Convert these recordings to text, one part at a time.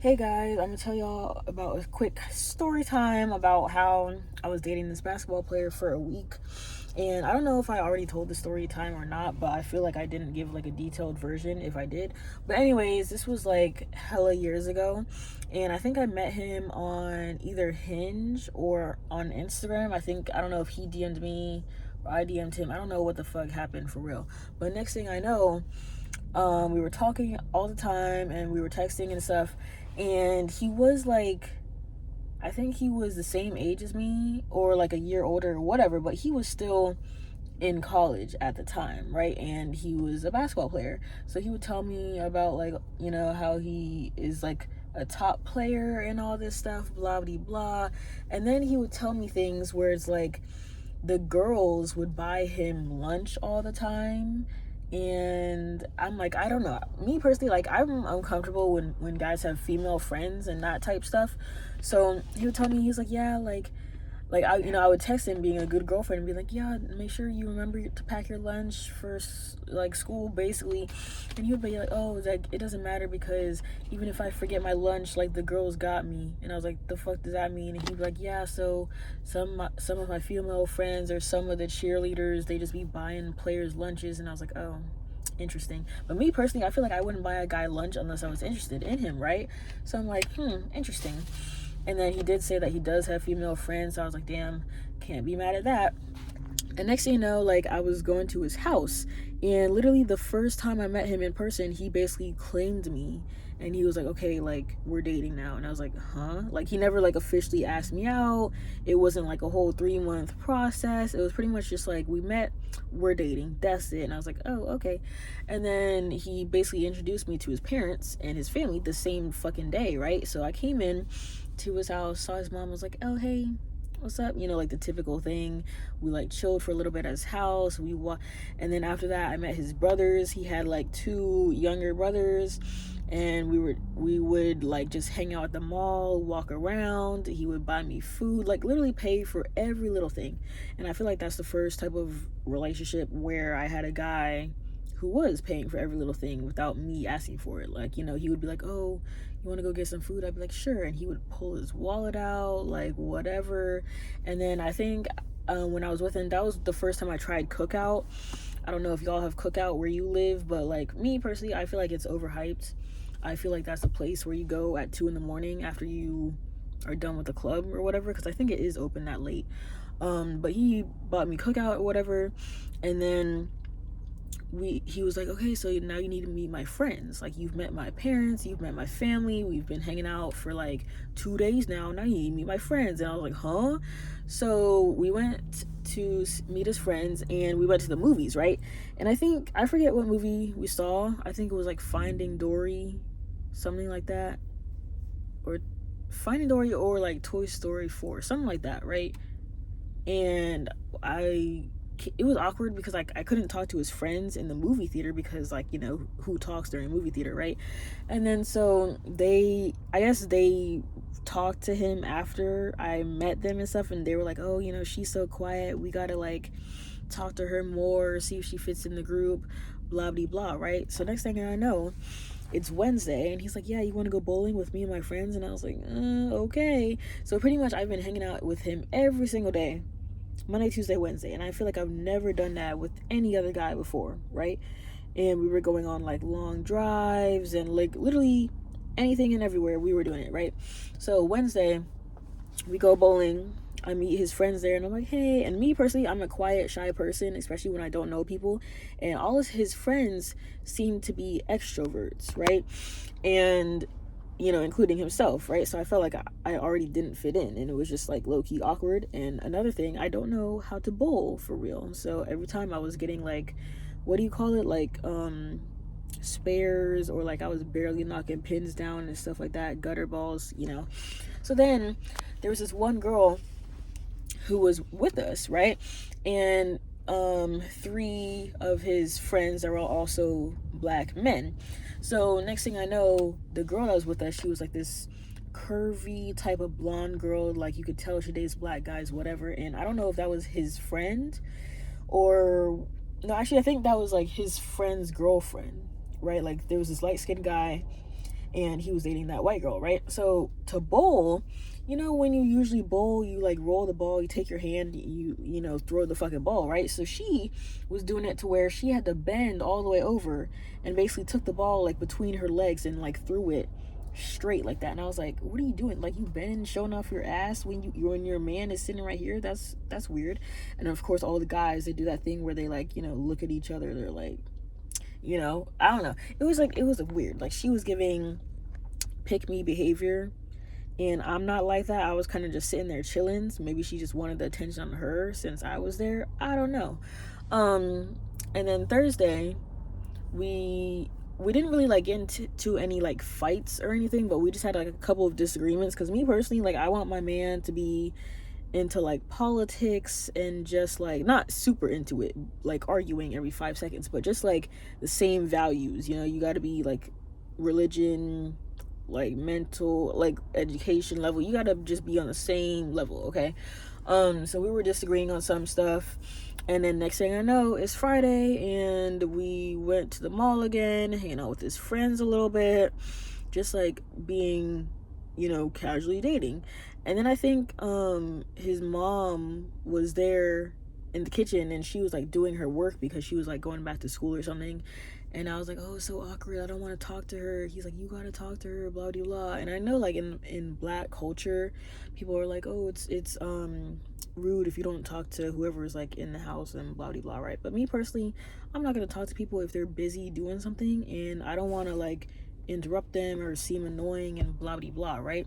Hey guys, I'm gonna tell y'all about a quick story time about how I was dating this basketball player for a week. And I don't know if I already told the story time or not, but I feel like I didn't give like a detailed version if I did. But anyways, this was like hella years ago. And I think I met him on either Hinge or on Instagram. I don't know if he DM'd me or I DM'd him. I don't know what the fuck happened for real. But next thing I know, we were talking all the time and we were texting and stuff, and he was like, I think he was the same age as me or like a year older or whatever, but he was still in college at the time, right? And he was a basketball player, so he would tell me about, like, how he is like a top player and all this stuff, blah blah blah. And then he would tell me things where it's like the girls would buy him lunch all the time. And I'm like, I don't know, me personally, like, I'm uncomfortable when guys have female friends and that type stuff. So he would tell me, he's like, yeah, like I would text him being a good girlfriend and be like, yeah, make sure you remember to pack your lunch for like school, basically. And he would be like, oh, like, it doesn't matter because even if I forget my lunch, like, the girls got me. And I was like, the fuck does that mean? And he'd be like, yeah, so some of my female friends or some of the cheerleaders, they just be buying players lunches. And I was like, oh, interesting. But me personally, I feel like I wouldn't buy a guy lunch unless I was interested in him, right? So I'm like, interesting. And then he did say that he does have female friends, so I was like, damn, can't be mad at that. And next thing you know, like, I was going to his house, and literally the first time I met him in person, he basically claimed me. And he was like, okay, like, we're dating now. And I was like, huh? Like, he never like officially asked me out. It wasn't like a whole 3-month process. It was pretty much just like, we met, we're dating, that's it. And I was like, oh, okay. And then he basically introduced me to his parents and his family the same fucking day, right? So I came in to his house, saw his mom, was like, oh, hey, what's up? Like the typical thing. We like chilled for a little bit at his house. And then after that, I met his brothers. He had like 2 younger brothers, and we would like just hang out at the mall, walk around. He would buy me food, like literally pay for every little thing. And I feel like that's the first type of relationship where I had a guy who was paying for every little thing without me asking for it. Like, he would be like, oh, you want to go get some food? I'd be like, sure. And he would pull his wallet out, like, whatever. And then I think when I was with him, that was the first time I tried Cookout. I don't know if y'all have Cookout where you live, but like, me personally, I feel like it's overhyped. I feel like that's a place where you go at 2 in the morning after you are done with the club or whatever, because I think it is open that late. But he bought me Cookout or whatever, and then he was like, okay, so now you need to meet my friends. Like, you've met my parents, you've met my family, we've been hanging out for like 2 days now you need to meet my friends. And I was like, huh? So we went to meet his friends, and we went to the movies, right? And I forget what movie we saw. I think it was like Finding Dory, something like that, or Finding Dory, or like Toy Story 4, something like that, right? And it was awkward because like I couldn't talk to his friends in the movie theater because, like, who talks during a movie theater, right? And then so I guess they talked to him after I met them and stuff, and they were like, oh, she's so quiet, we gotta like talk to her more, see if she fits in the group, blah blah blah, right? So next thing I know, it's Wednesday, and he's like, yeah, you want to go bowling with me and my friends? And I was like, okay. So pretty much I've been hanging out with him every single day, Monday, Tuesday, Wednesday. And I feel like I've never done that with any other guy before, right? And we were going on like long drives and like literally anything and everywhere we were doing it, right? So Wednesday, we go bowling. I meet his friends there, and I'm like, hey. And me personally, I'm a quiet, shy person, especially when I don't know people. And all of his friends seem to be extroverts, right? And including himself, right? So I felt like I already didn't fit in, and it was just like low-key awkward. And another thing, I don't know how to bowl for real. So every time I was getting like, what do you call it? Like, spares, or like I was barely knocking pins down and stuff like that, gutter balls. So then there was this one girl who was with us, right? And 3 of his friends that were also black men. So next thing I know, the girl that was with us, she was like this curvy type of blonde girl, like you could tell she dates black guys, whatever. And I don't know if that was his friend, or no, actually I think that was like his friend's girlfriend, right? Like, there was this light-skinned guy, and he was dating that white girl, right? So to bowl, you know, when you usually bowl, you like roll the ball, you take your hand, you know, throw the fucking ball, right? So she was doing it to where she had to bend all the way over and basically took the ball like between her legs and like threw it straight like that. And I was like, what are you doing? Like, you bending, showing off your ass when your man is sitting right here? That's weird. And of course, all the guys, they do that thing where they like, you know, look at each other. They're like, you know, I don't know. It was weird. Like, she was giving pick me behavior, and I'm not like that. I was kind of just sitting there chilling. Maybe she just wanted the attention on her since I was there. I don't know. And then Thursday, we didn't really like get into any like fights or anything, but we just had like a couple of disagreements. Because me personally, like, I want my man to be into like politics and just like not super into it, like arguing every 5 seconds, but just like the same values. You know, you got to be like religion, like mental, like education level, you got to just be on the same level, okay? So we were disagreeing on some stuff, and then next thing I know, it's Friday, and we went to the mall again, hanging out with his friends a little bit, just like being, you know, casually dating. And then I think his mom was there in the kitchen, and she was like doing her work because she was like going back to school or something. And I was like, oh, it's so awkward, I don't want to talk to her. He's like, you gotta talk to her, blah blah blah. And I know, like, in black culture, people are like, oh, it's rude if you don't talk to whoever is like in the house and blah blah blah, right? But me personally, I'm not gonna talk to people if they're busy doing something, and I don't want to like interrupt them or seem annoying and blah blah blah, right?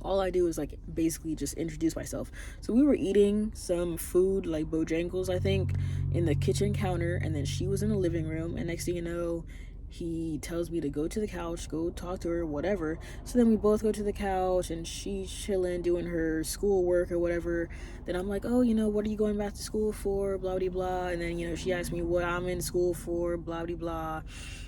All I do is like basically just introduce myself. So we were eating some food, like Bojangles, I think, in the kitchen counter, and then she was in the living room, and next thing you know, he tells me to go to the couch, go talk to her, whatever. So then we both go to the couch, and she's chilling, doing her schoolwork or whatever. Then I'm like, oh, you know, what are you going back to school for, blah blah blah. And then, you know, she asked me what I'm in school for, blah blah blah.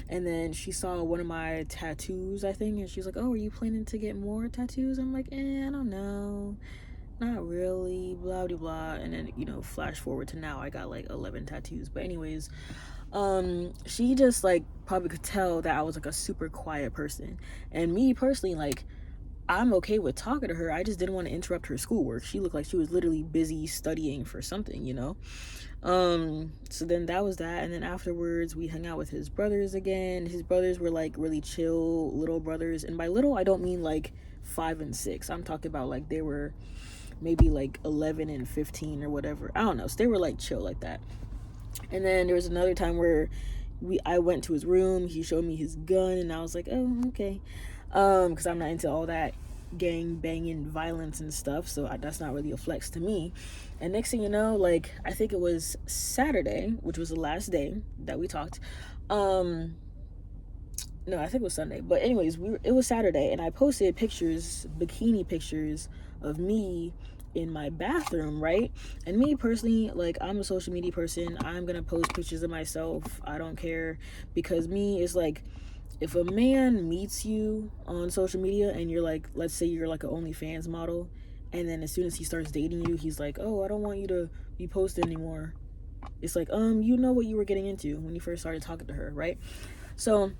And then she saw one of my tattoos, I think, and she's like, oh, are you planning to get more tattoos? I'm like, I don't know, not really, blah blah blah. And then, you know, flash forward to now, I got like 11 tattoos. But anyways, she just like probably could tell that I was like a super quiet person. And me personally, like, I'm okay with talking to her. I just didn't want to interrupt her schoolwork. She looked like she was literally busy studying for something, you know? So then that was that. And then afterwards, we hung out with his brothers again. His brothers were like really chill little brothers. And by little, I don't mean like 5 and 6. I'm talking about like they were maybe like 11 and 15 or whatever. I don't know. So they were like chill like that. And then there was another time where I went to his room. He showed me his gun, and I was like, oh, okay. Because I'm not into all that gang banging violence and stuff, so that's not really a flex to me. And next thing you know, like, I think it was Saturday, which was the last day that we talked. No, I think it was Sunday, but anyways, it was Saturday, and I posted pictures, bikini pictures of me in my bathroom, right? And me personally, like, I'm a social media person. I'm gonna post pictures of myself. I don't care, because me is like, if a man meets you on social media and you're like, let's say you're like an OnlyFans model, and then as soon as he starts dating you, he's like, oh, I don't want you to be posted anymore. It's like, you know what you were getting into when you first started talking to her, right? So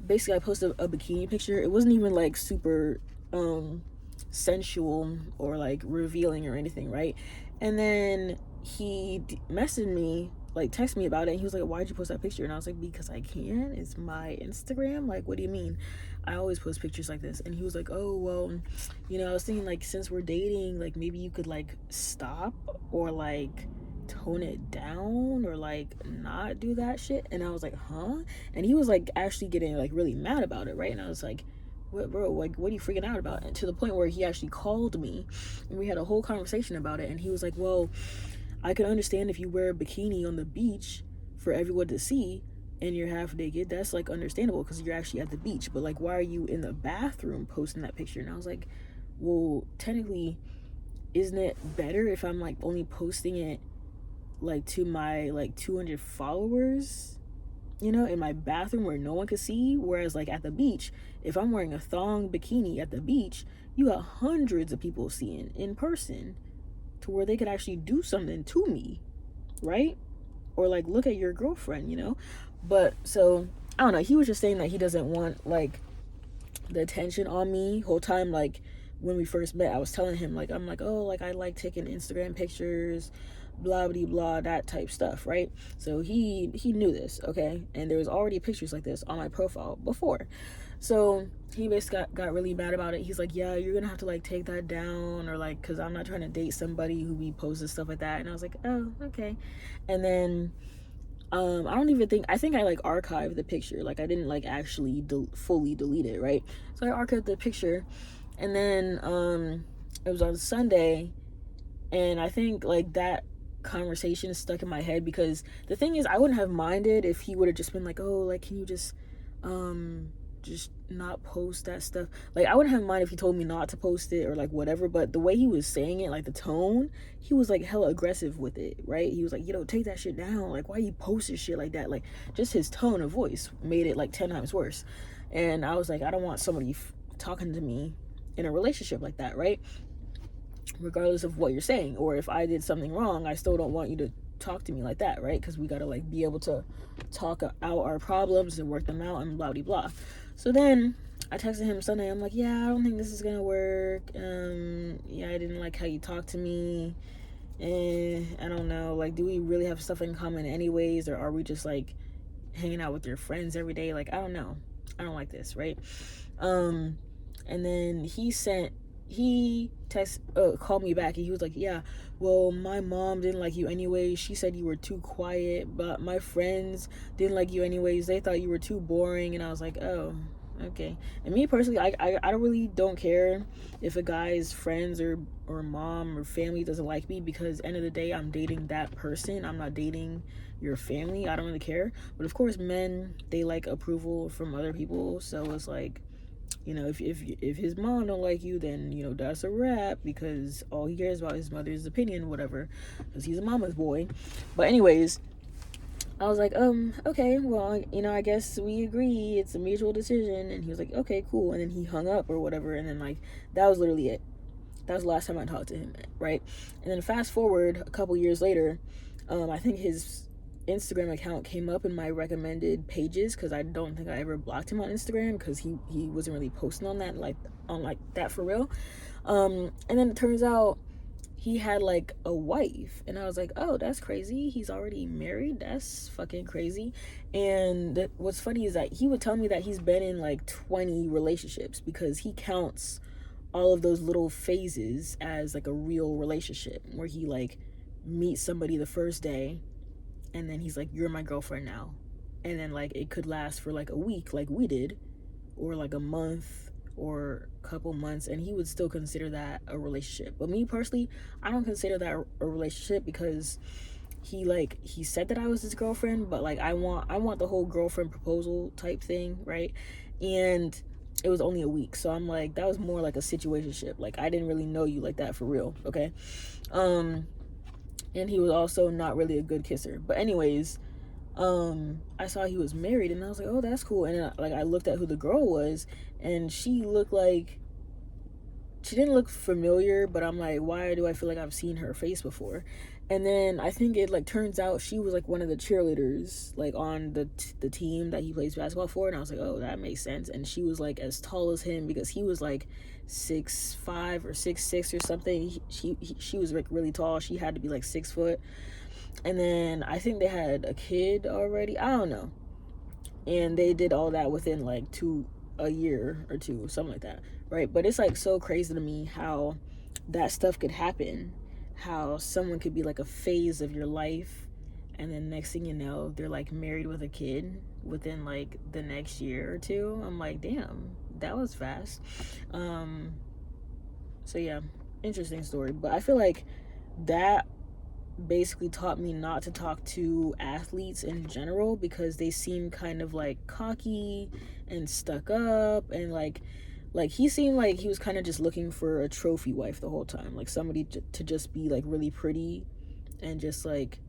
basically, I posted a bikini picture. It wasn't even like super sensual or like revealing or anything, right? And then he messaged me, like text me about it, and he was like, why'd you post that picture? And I was like, because I can, it's my Instagram. Like, what do you mean? I always post pictures like this. And he was like, oh, well, you know, I was thinking, like, since we're dating, like, maybe you could like stop or like tone it down or like not do that shit. And I was like, huh? And he was like actually getting like really mad about it, right? And I was like, what, bro, like, what are you freaking out about? And to the point where he actually called me and we had a whole conversation about it. And he was like, well, I can understand if you wear a bikini on the beach for everyone to see and you're half naked. That's like understandable because you're actually at the beach. But like, why are you in the bathroom posting that picture? And I was like, well, technically, isn't it better if I'm like only posting it like to my like 200 followers, you know, in my bathroom where no one could see? Whereas like at the beach, if I'm wearing a thong bikini at the beach, you got hundreds of people seeing in person to where they could actually do something to me, right? Or like look at your girlfriend, you know? But so I don't know, he was just saying that he doesn't want like the attention on me whole time. Like when we first met, I was telling him, like, I'm like, oh, like I like taking Instagram pictures, blah blah blah, that type stuff, right? So he knew this, okay, and there was already pictures like this on my profile before. So he basically got really mad about it. He's like, yeah, you're gonna have to like take that down, or like, because I'm not trying to date somebody who be posting stuff like that. And I was like, oh, okay. And then I don't even think, I think I like archived the picture. Like I didn't like actually fully delete it, right? So I archived the picture, and then it was on Sunday, and I think like that conversation stuck in my head, because the thing is, I wouldn't have minded if he would have just been like, oh, like, can you just not post that stuff. Like I wouldn't have mind if he told me not to post it or like whatever, but the way he was saying it, like the tone, he was like hella aggressive with it, right? He was like, take that shit down, like why you posting shit like that? Like just his tone of voice made it like 10 times worse. And I was like, I don't want somebody talking to me in a relationship like that, right? Regardless of what you're saying, or if I did something wrong, I still don't want you to talk to me like that, right? Because we gotta like be able to talk out our problems and work them out and blah blah blah. So then I texted him Sunday. I'm like, yeah, I don't think this is gonna work. Yeah, I didn't like how you talked to me. I don't know. Like, do we really have stuff in common anyways, or are we just like hanging out with your friends every day? Like, I don't know. I don't like this, right? And then he called me back, and he was like, yeah, well, my mom didn't like you anyway. She said you were too quiet, but my friends didn't like you anyways. They thought you were too boring. And I was like, oh, okay. And me personally, I really don't care if a guy's friends or mom or family doesn't like me, because end of the day, I'm dating that person. I'm not dating your family. I don't really care. But of course, men, they like approval from other people. So it's like, if his mom don't like you, then that's a wrap, because all he cares about is his mother's opinion, whatever, because he's a mama's boy. But anyways, I was like, okay, well, I guess we agree, it's a mutual decision. And he was like, okay, cool. And then he hung up or whatever, and then like that was literally it. That was the last time I talked to him, right? And then fast forward a couple years later, I think his Instagram account came up in my recommended pages, because I don't think I ever blocked him on Instagram, because he wasn't really posting on that for real. And then it turns out he had like a wife, and I was like, oh, that's crazy. He's already married. That's fucking crazy. And what's funny is that he would tell me that he's been in like 20 relationships, because he counts all of those little phases as like a real relationship, where he like meets somebody the first day, and then he's like, you're my girlfriend now. And then like it could last for like a week, like we did, or like a month or a couple months, and he would still consider that a relationship. But me personally, I don't consider that a relationship, because he said that I was his girlfriend, but like I want the whole girlfriend proposal type thing, right? And it was only a week, so I'm like, that was more like a situationship. Like I didn't really know you like that for real, okay? And he was also not really a good kisser. But anyways, I saw he was married, and I was like, oh, that's cool. And then, like, I looked at who the girl was, and she didn't look familiar, but I'm like, why do I feel like I've seen her face before? And then I think it like turns out she was like one of the cheerleaders, like on the team that he plays basketball for. And I was like, oh, that makes sense. And she was like as tall as him, because he was like 6'5" or 6'6" or something. She was like really tall. She had to be like 6 foot. And then I think they had a kid already. I don't know. And they did all that within like a year or two, something like that, right? But it's like so crazy to me how that stuff could happen, how someone could be like a phase of your life, and then next thing you know, they're like married with a kid within like the next year or two. I'm like, damn, that was fast. So yeah, interesting story. But I feel like that basically taught me not to talk to athletes in general, because they seem kind of like cocky and stuck up, and like he seemed like he was kind of just looking for a trophy wife the whole time, like somebody to just be like really pretty and just like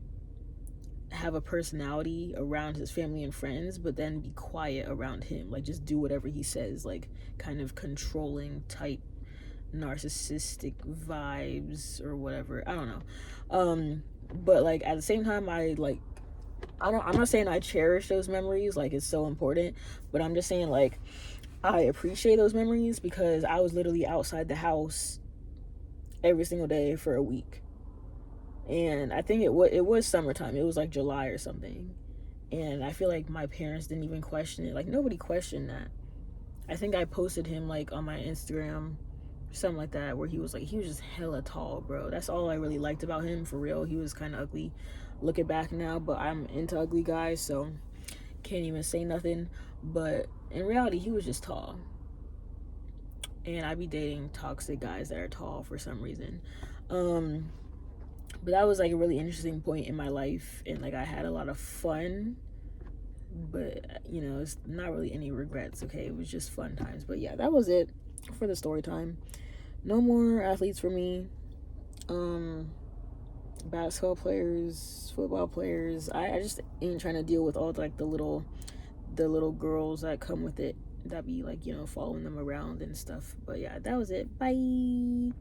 have a personality around his family and friends, but then be quiet around him, like just do whatever he says, like kind of controlling type narcissistic vibes or whatever. I don't know. But like at the same time, I'm not saying I cherish those memories, like it's so important, but I'm just saying like I appreciate those memories because I was literally outside the house every single day for a week. And I think it was summertime. It was like July or something. And I feel like my parents didn't even question it. Like, nobody questioned that. I think I posted him like on my Instagram, something like that, where he was just hella tall, bro. That's all I really liked about him, for real. He was kind of ugly looking back now, but I'm into ugly guys, so can't even say nothing. But in reality, he was just tall. And I be dating toxic guys that are tall for some reason. But that was like a really interesting point in my life, and like I had a lot of fun, but you know, it's not really any regrets. Okay, it was just fun times. But yeah, that was it for the story time. No more athletes for me. Basketball players, football players. I just ain't trying to deal with all like the little girls that come with it, that be like, you know, following them around and stuff. But yeah, that was it. Bye.